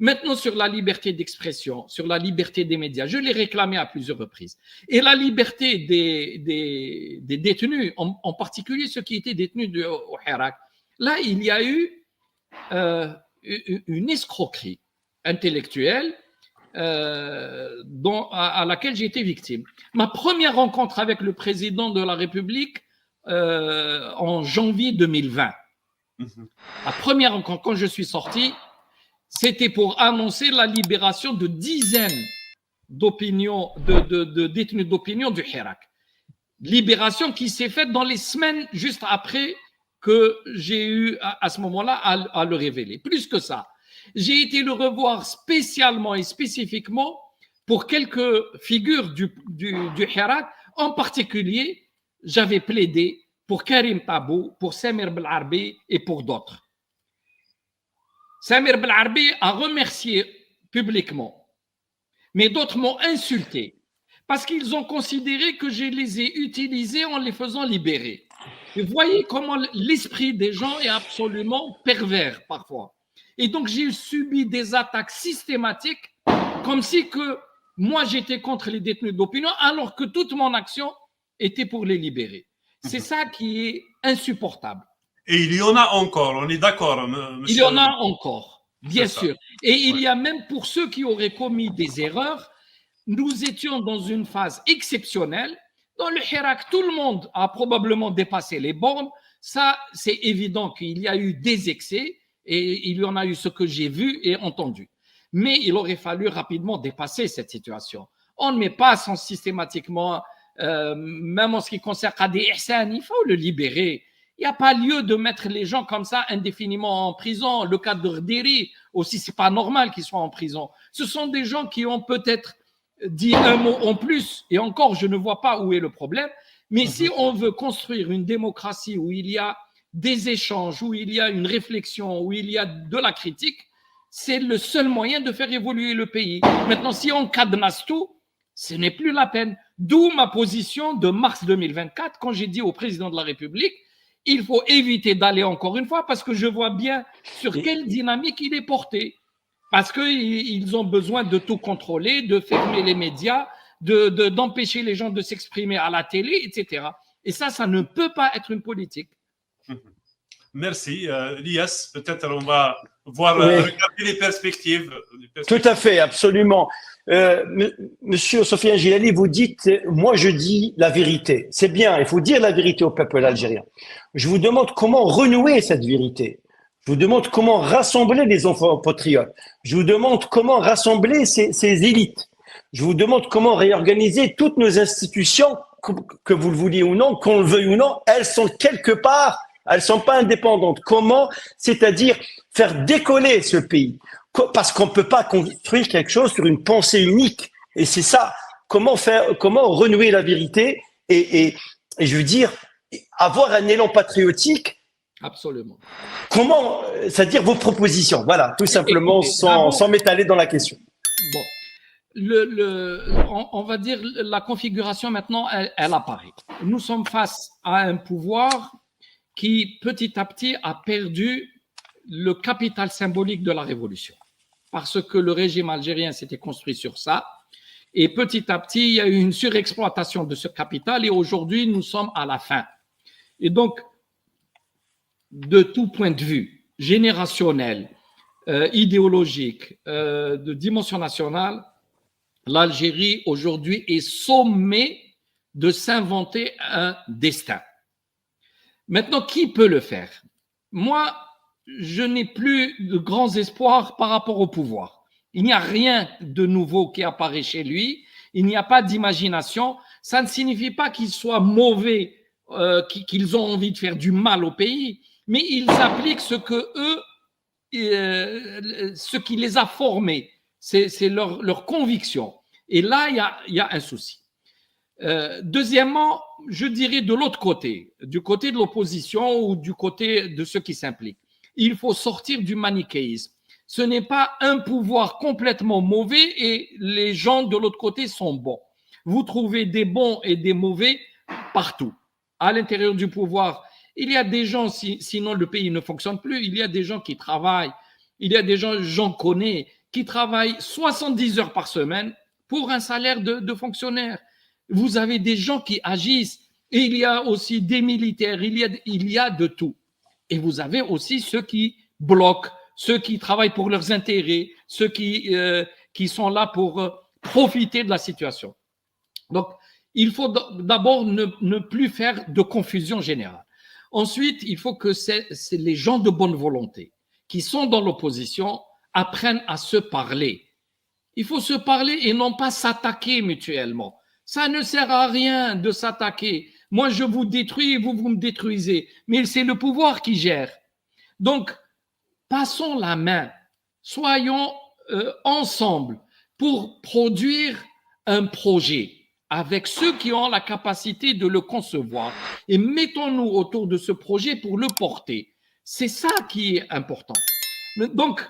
Maintenant, sur la liberté d'expression, sur la liberté des médias, je l'ai réclamé à plusieurs reprises. Et la liberté des détenus, en particulier ceux qui étaient détenus au Hirak, là, il y a eu une escroquerie intellectuelle à laquelle j'ai été victime. Ma première rencontre avec le président de la République en janvier 2020, la première rencontre, quand je suis sorti, c'était pour annoncer la libération de dizaines de détenus d'opinion du Hirak. Libération qui s'est faite dans les semaines juste après que j'ai eu à ce moment-là à le révéler. Plus que ça, j'ai été le revoir spécialement et spécifiquement pour quelques figures du Hirak. En particulier, j'avais plaidé pour Karim Tabou, pour Samir Belarbi et pour d'autres. Samir Belarbi a remercié publiquement, mais d'autres m'ont insulté parce qu'ils ont considéré que je les ai utilisés en les faisant libérer. Vous voyez comment l'esprit des gens est absolument pervers parfois. Et donc, j'ai subi des attaques systématiques comme si que moi, j'étais contre les détenus d'opinion alors que toute mon action était pour les libérer. C'est ça qui est insupportable. Et il y en a encore, on est d'accord, monsieur. Il y en a encore, bien sûr. Et il y a même pour ceux qui auraient commis des erreurs, nous étions dans une phase exceptionnelle. Dans le Hirak, tout le monde a probablement dépassé les bornes. Ça, c'est évident qu'il y a eu des excès et il y en a eu ce que j'ai vu et entendu. Mais il aurait fallu rapidement dépasser cette situation. On ne met pas systématiquement, même en ce qui concerne Qadi Ihsan, il faut le libérer. Il n'y a pas lieu de mettre les gens comme ça indéfiniment en prison. Le cas de Rdiri aussi, c'est pas normal qu'ils soient en prison. Ce sont des gens qui ont peut-être dit un mot en plus, et encore, je ne vois pas où est le problème. Mais si on veut construire une démocratie où il y a des échanges, où il y a une réflexion, où il y a de la critique, c'est le seul moyen de faire évoluer le pays. Maintenant, si on cadenasse tout, ce n'est plus la peine. D'où ma position de mars 2024, quand j'ai dit au président de la République, il faut éviter d'aller encore une fois parce que je vois bien sur quelle dynamique il est porté. Parce qu'ils ont besoin de tout contrôler, de fermer les médias, d'empêcher les gens de s'exprimer à la télé, etc. Et ça ne peut pas être une politique. Merci. Lias, peut-être on va regarder les perspectives. Tout à fait, absolument. Monsieur Sofiane Gilali, vous dites, moi je dis la vérité. C'est bien, il faut dire la vérité au peuple algérien. Je vous demande comment renouer cette vérité. Je vous demande comment rassembler les enfants patriotes. Je vous demande comment rassembler ces élites. Je vous demande comment réorganiser toutes nos institutions, que vous le vouliez ou non, qu'on le veuille ou non, elles sont quelque part, elles sont pas indépendantes. Comment? C'est-à-dire faire décoller ce pays. Parce qu'on ne peut pas construire quelque chose sur une pensée unique. Et c'est ça. Comment renouer la vérité et je veux dire, avoir un élan patriotique. Absolument. Comment, c'est-à-dire vos propositions, voilà, tout simplement, sans m'étaler dans la question. Bon, on va dire la configuration maintenant, elle apparaît. Nous sommes face à un pouvoir qui, petit à petit, a perdu le capital symbolique de la révolution. Parce que le régime algérien s'était construit sur ça. Et petit à petit, il y a eu une surexploitation de ce capital et aujourd'hui, nous sommes à la fin. Et donc, de tout point de vue, générationnel, idéologique, de dimension nationale, l'Algérie aujourd'hui est sommée de s'inventer un destin. Maintenant, qui peut le faire? Moi, je n'ai plus de grands espoirs par rapport au pouvoir. Il n'y a rien de nouveau qui apparaît chez lui. Il n'y a pas d'imagination. Ça ne signifie pas qu'ils soient mauvais, qu'ils ont envie de faire du mal au pays, mais ils appliquent ce qui les a formés. C'est leur conviction. Et là, il y a un souci. Deuxièmement, je dirais de l'autre côté, du côté de l'opposition ou du côté de ceux qui s'impliquent. Il faut sortir du manichéisme. Ce n'est pas un pouvoir complètement mauvais et les gens de l'autre côté sont bons. Vous trouvez des bons et des mauvais partout. À l'intérieur du pouvoir, il y a des gens, sinon le pays ne fonctionne plus, il y a des gens qui travaillent, il y a des gens, j'en connais, qui travaillent 70 heures par semaine pour un salaire de fonctionnaire. Vous avez des gens qui agissent. Et il y a aussi des militaires, il y a de tout. Et vous avez aussi ceux qui bloquent, ceux qui travaillent pour leurs intérêts, ceux qui sont là pour profiter de la situation. Donc, il faut d'abord ne plus faire de confusion générale. Ensuite, il faut que c'est les gens de bonne volonté qui sont dans l'opposition apprennent à se parler. Il faut se parler et non pas s'attaquer mutuellement. Ça ne sert à rien de s'attaquer. Moi, je vous détruis, vous me détruisez. Mais c'est le pouvoir qui gère. Donc, passons la main. Soyons ensemble pour produire un projet avec ceux qui ont la capacité de le concevoir. Et mettons-nous autour de ce projet pour le porter. C'est ça qui est important. Donc,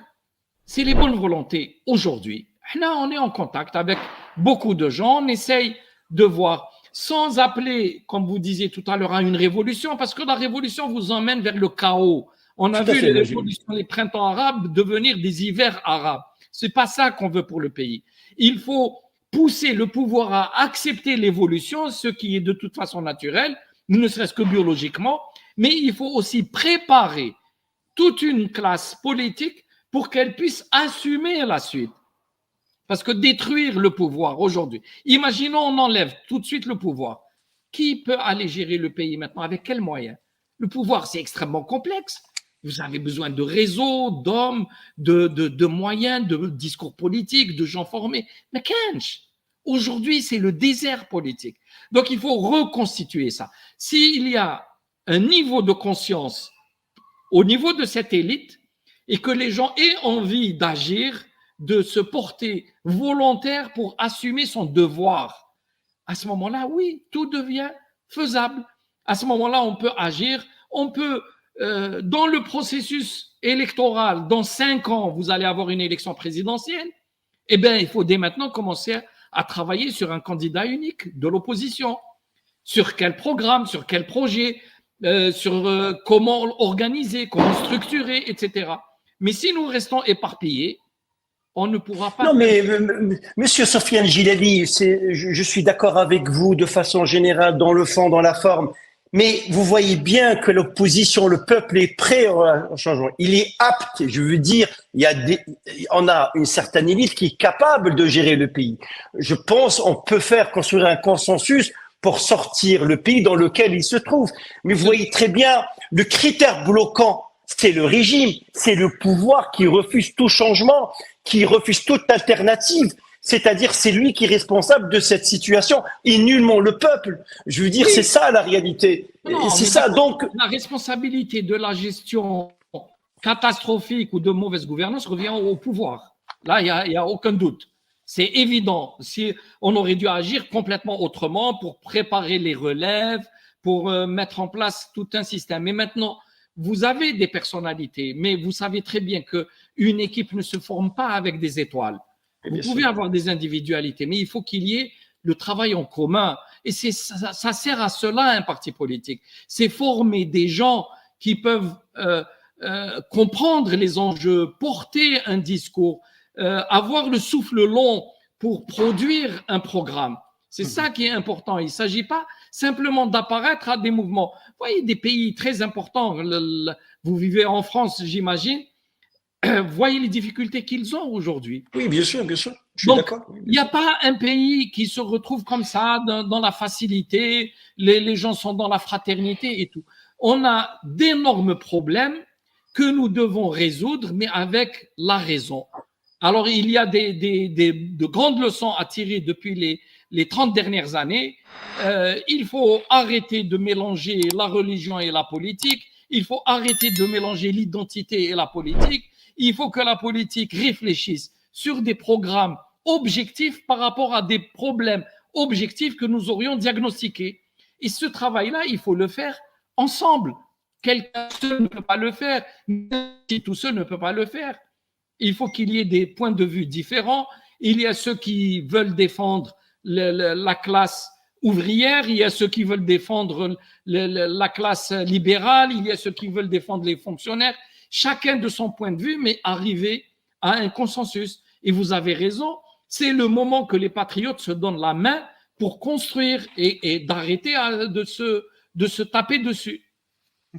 c'est les bonnes volontés aujourd'hui. Là, on est en contact avec beaucoup de gens. On essaye de voir, sans appeler, comme vous disiez tout à l'heure, à une révolution, parce que la révolution vous emmène vers le chaos. On a vu les révolutions, les printemps arabes devenir des hivers arabes. C'est pas ça qu'on veut pour le pays. Il faut pousser le pouvoir à accepter l'évolution, ce qui est de toute façon naturel, ne serait-ce que biologiquement, mais il faut aussi préparer toute une classe politique pour qu'elle puisse assumer la suite. Parce que détruire le pouvoir aujourd'hui, imaginons on enlève tout de suite le pouvoir. Qui peut aller gérer le pays maintenant? Avec quels moyens? Le pouvoir, c'est extrêmement complexe. Vous avez besoin de réseaux, d'hommes, de moyens, de discours politiques, de gens formés. Mais qu'est-ce? Aujourd'hui, c'est le désert politique. Donc, il faut reconstituer ça. S'il y a un niveau de conscience au niveau de cette élite et que les gens aient envie d'agir, de se porter volontaire pour assumer son devoir, à ce moment-là, oui, tout devient faisable. À ce moment-là, on peut agir, on peut, dans le processus électoral, dans 5 ans, vous allez avoir une élection présidentielle, eh bien, il faut dès maintenant commencer à travailler sur un candidat unique de l'opposition. Sur quel programme, sur quel projet, sur comment organiser, comment structurer, etc. Mais si nous restons éparpillés, on ne pourra pas… Non, mais Monsieur Sofiane Gilali, je suis d'accord avec vous de façon générale, dans le fond, dans la forme, mais vous voyez bien que l'opposition, le peuple est prêt au changement. Il est apte, je veux dire, on a une certaine élite qui est capable de gérer le pays. Je pense on peut construire un consensus pour sortir le pays dans lequel il se trouve. Mais vous voyez très bien, le critère bloquant, c'est le régime, c'est le pouvoir qui refuse tout changement, qui refuse toute alternative. C'est-à-dire, c'est lui qui est responsable de cette situation et nullement le peuple. Je veux dire, oui. C'est ça la réalité. Non, c'est ça, donc. La responsabilité de la gestion catastrophique ou de mauvaise gouvernance revient au pouvoir. Là, il n'y a aucun doute. C'est évident. Si on aurait dû agir complètement autrement pour préparer les relèves, pour mettre en place tout un système. Mais maintenant, vous avez des personnalités, mais vous savez très bien qu'une équipe ne se forme pas avec des étoiles. Vous pouvez avoir des individualités, mais il faut qu'il y ait le travail en commun. Et ça sert à cela, un parti politique. C'est former des gens qui peuvent comprendre les enjeux, porter un discours, avoir le souffle long pour produire un programme. C'est ça qui est important. Il ne s'agit pas simplement d'apparaître à des mouvements. Vous voyez, des pays très importants, vous vivez en France, j'imagine, voyez les difficultés qu'ils ont aujourd'hui. Oui, bien sûr, bien sûr. Je suis d'accord. Il n'y a pas un pays qui se retrouve comme ça, dans la facilité, les gens sont dans la fraternité et tout. On a d'énormes problèmes que nous devons résoudre, mais avec la raison. Alors, il y a de grandes leçons à tirer depuis les 30 dernières années. Il faut arrêter de mélanger la religion et la politique. Il faut arrêter de mélanger l'identité et la politique. Il faut que la politique réfléchisse sur des programmes objectifs par rapport à des problèmes objectifs que nous aurions diagnostiqués. Et ce travail-là, il faut le faire ensemble. Quelqu'un seul ne peut pas le faire. Si tout seul ne peut pas le faire. Il faut qu'il y ait des points de vue différents. Il y a ceux qui veulent défendre la classe ouvrière, il y a ceux qui veulent défendre la classe libérale, il y a ceux qui veulent défendre les fonctionnaires. Chacun de son point de vue, mais arriver à un consensus. Et vous avez raison, c'est le moment que les patriotes se donnent la main pour construire et d'arrêter de se taper dessus.